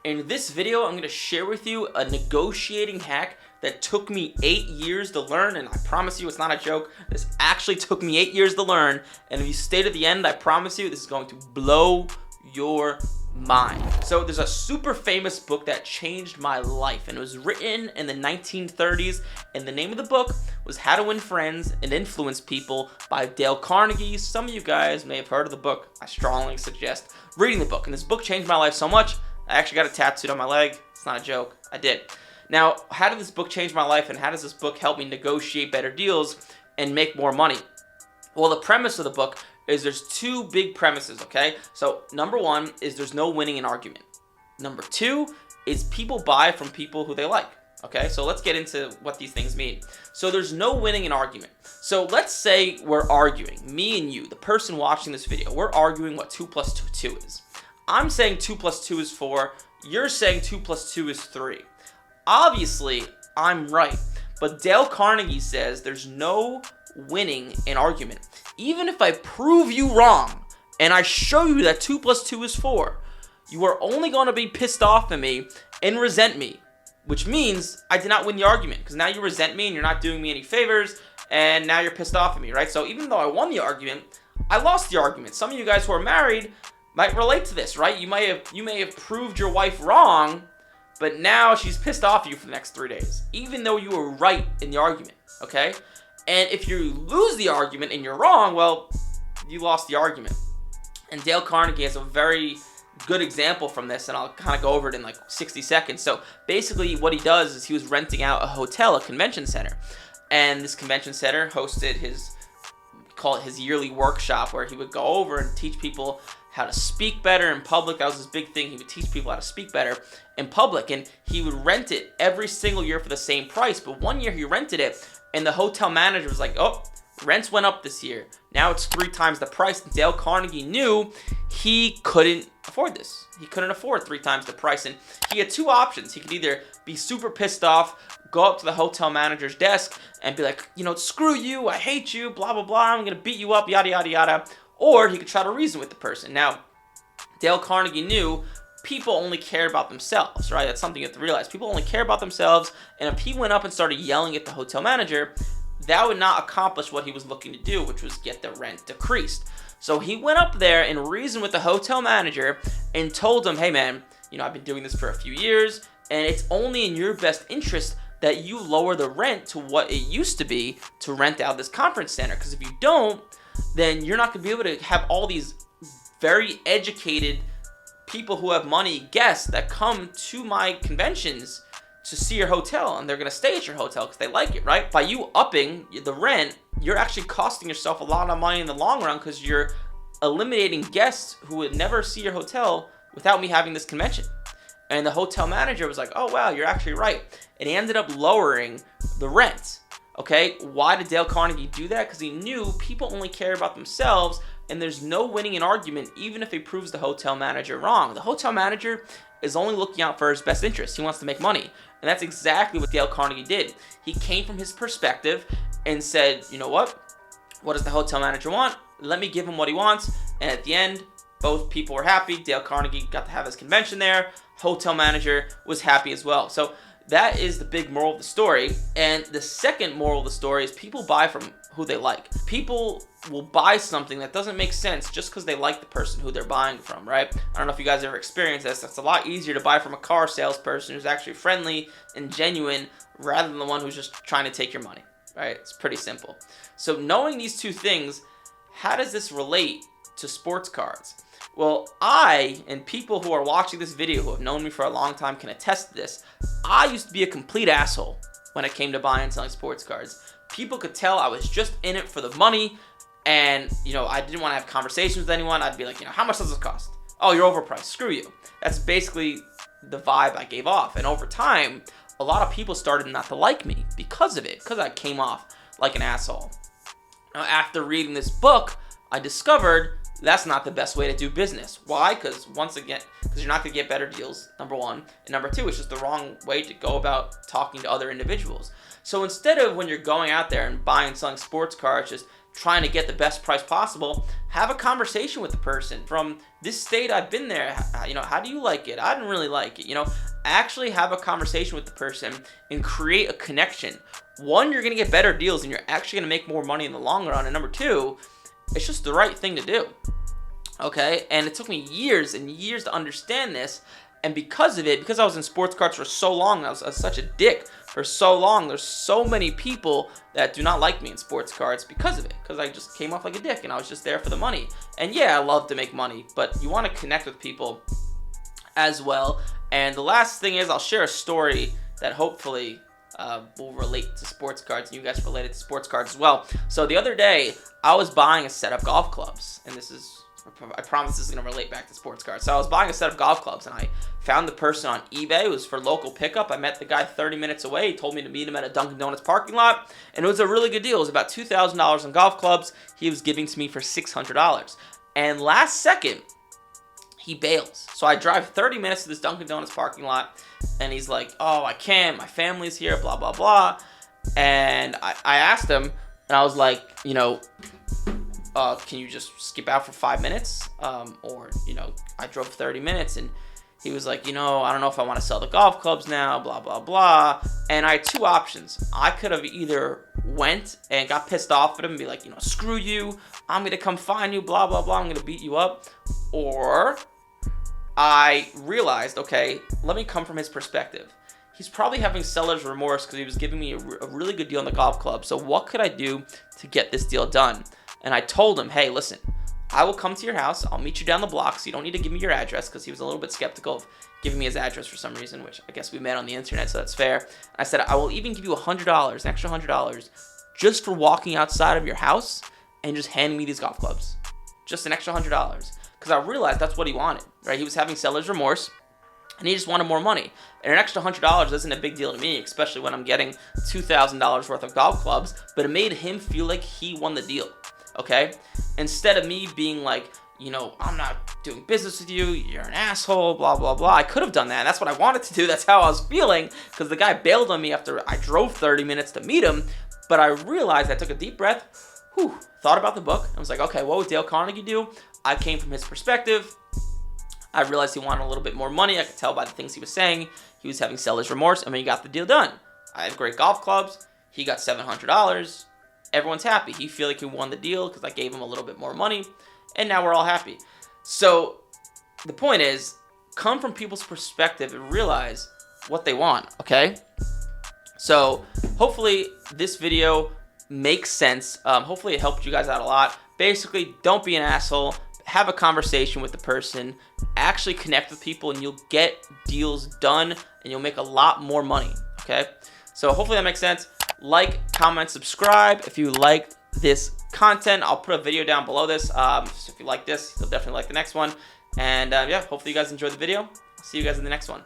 In this video, I'm going to share with you a negotiating hack that took me 8 years to learn, and I promise you it's not a joke. This actually took me 8 years to learn, and if you stay to the end, I promise you this is going to blow your mind. So there's a super famous book that changed my life, and it was written in the 1930s, and the name of the book was How to Win Friends and Influence People by Dale Carnegie. Some of you guys may have heard of the book. I strongly suggest reading the book, and this book changed my life so much I actually got it tattooed on my leg. It's not a joke. I did. Now, how did this book change my life, and how does this book help me negotiate better deals and make more money? Well, the premise of the book is there's two big premises, okay? So, number one is there's no winning an argument. Number two is people buy from people who they like, okay? So, let's get into what these things mean. So, there's no winning an argument. So, let's say we're arguing, me and you, the person watching this video, we're arguing what 2 plus 2 is. I'm saying 2 plus 2 is 4. You're saying 2 plus 2 is 3. Obviously, I'm right. But Dale Carnegie says there's no winning an argument. Even if I prove you wrong and I show you that 2 plus 2 is 4, you are only going to be pissed off at me and resent me, which means I did not win the argument, because now you resent me and you're not doing me any favors, and now you're pissed off at me, right? So even though I won the argument, I lost the argument. Some of you guys who are married might relate to this, right? You may have proved your wife wrong, but now she's pissed off at you for the next 3 days, even though you were right in the argument, okay? And if you lose the argument and you're wrong, well, you lost the argument. And Dale Carnegie has a very good example from this, and I'll kind of go over it in like 60 seconds. So basically what he does is he was renting out a hotel, a convention center. And this convention center hosted call it his yearly workshop, where he would go over and teach people how to speak better in public. That was his big thing. He would teach people how to speak better in public, and he would rent it every single year for the same price. But one year he rented it, and the hotel manager was like, oh, rents went up this year. Now it's 3 times the price. And Dale Carnegie knew he couldn't afford this. He couldn't afford 3 times the price, and he had 2 options. He could either be super pissed off, go up to the hotel manager's desk and be like, screw you, I hate you, blah, blah, blah, I'm going to beat you up, yada, yada, yada. Or he could try to reason with the person. Now, Dale Carnegie knew people only care about themselves, right? That's something you have to realize. People only care about themselves, and if he went up and started yelling at the hotel manager, that would not accomplish what he was looking to do, which was get the rent decreased. So he went up there and reasoned with the hotel manager and told him, hey man, I've been doing this for a few years, and it's only in your best interest that you lower the rent to what it used to be to rent out this conference center. Because if you don't, then you're not going to be able to have all these very educated people who have money, guests that come to my conventions to see your hotel, and they're going to stay at your hotel because they like it, right? By you upping the rent, you're actually costing yourself a lot of money in the long run, because you're eliminating guests who would never see your hotel without me having this convention. And the hotel manager was like, oh wow, you're actually right. And he ended up lowering the rent. Okay, why did Dale Carnegie do that? Because he knew people only care about themselves, and there's no winning an argument even if he proves the hotel manager wrong. The hotel manager is only looking out for his best interest. He wants to make money. And that's exactly what Dale Carnegie did. He came from his perspective and said, you know what? What does the hotel manager want? Let me give him what he wants. And at the end, both people were happy. Dale Carnegie got to have his convention there. Hotel manager was happy as well. So that is the big moral of the story. And the second moral of the story is people buy from who they like. People will buy something that doesn't make sense just because they like the person who they're buying from, right? I don't know if you guys ever experienced this. It's a lot easier to buy from a car salesperson who's actually friendly and genuine rather than the one who's just trying to take your money, right? It's pretty simple. So knowing these 2 things, how does this relate to sports cards? Well, I, and people who are watching this video who have known me for a long time can attest to this. I used to be a complete asshole when it came to buying and selling sports cards. People could tell I was just in it for the money, and I didn't want to have conversations with anyone. I'd be like, how much does this cost? Oh, you're overpriced. Screw you. That's basically the vibe I gave off. And over time, a lot of people started not to like me because of it, because I came off like an asshole. Now, after reading this book, I discovered that's not the best way to do business. Why? Because you're not going to get better deals, number 1. And number 2, it's just the wrong way to go about talking to other individuals. So instead of when you're going out there and buying and selling sports cards, just trying to get the best price possible, have a conversation with the person. From this state, I've been there, you know, how do you like it? I didn't really like it, you know. Actually have a conversation with the person and create a connection. One, you're gonna get better deals and you're actually gonna make more money in the long run. And number two, it's just the right thing to do. Okay, and it took me years and years to understand this. And because of it, because I was in sports cards for so long, I was such a dick for so long, there's so many people that do not like me in sports cards because of it, because I just came off like a dick and I was just there for the money. And yeah, I love to make money, but you want to connect with people as well. And the last thing is, I'll share a story that hopefully will relate to sports cards, and you guys related to sports cards as well. So the other day, I was buying a set of golf clubs, and I promise this is going to relate back to sports cards. So I was buying a set of golf clubs, and I found the person on eBay. It was for local pickup. I met the guy 30 minutes away. He told me to meet him at a Dunkin' Donuts parking lot, and it was a really good deal. It was about $2,000 on golf clubs. He was giving to me for $600. And last second, he bails. So I drive 30 minutes to this Dunkin' Donuts parking lot, and he's like, oh, I can't. My family's here, blah, blah, blah. And I asked him, and I was like, you know, can you just skip out for 5 minutes? Or, you know, I drove 30 minutes, and he was like, you know, I don't know if I want to sell the golf clubs now, blah, blah, blah. And I had two options. I could have either went and got pissed off at him and be like, you know, screw you. I'm going to come find you, blah, blah, blah. I'm going to beat you up. Or I realized, okay, let me come from his perspective. He's probably having seller's remorse because he was giving me a really good deal on the golf club. So what could I do to get this deal done? And I told him, hey, listen, I will come to your house. I'll meet you down the block, so you don't need to give me your address, because he was a little bit skeptical of giving me his address for some reason, which I guess we met on the internet, so that's fair. I said, I will even give you $100, an extra $100, just for walking outside of your house and just handing me these golf clubs. Just an extra $100. Because I realized that's what he wanted, right? He was having seller's remorse, and he just wanted more money. And an extra $100 isn't a big deal to me, especially when I'm getting $2,000 worth of golf clubs, but it made him feel like he won the deal. Okay, instead of me being like, you know, I'm not doing business with you, you're an asshole, blah, blah, blah. I could have done that. That's what I wanted to do. That's how I was feeling, because the guy bailed on me after I drove 30 minutes to meet him. But I realized, I took a deep breath, thought about the book. I was like, okay, what would Dale Carnegie do? I came from his perspective. I realized he wanted a little bit more money. I could tell by the things he was saying. He was having seller's remorse, and we got the deal done. I have great golf clubs. He got $700. Everyone's happy. He feel like he won the deal because I gave him a little bit more money, and now we're all happy. So the point is, come from people's perspective and realize what they want, okay? So hopefully this video makes sense. Hopefully it helped you guys out a lot. Basically, don't be an asshole. Have a conversation with the person. Actually connect with people, and you'll get deals done, and you'll make a lot more money, okay? So hopefully that makes sense. Like, comment, subscribe if you like this content. I'll put a video down below this. So if you like this, you'll definitely like the next one. And yeah, hopefully you guys enjoyed the video. I'll see you guys in the next one.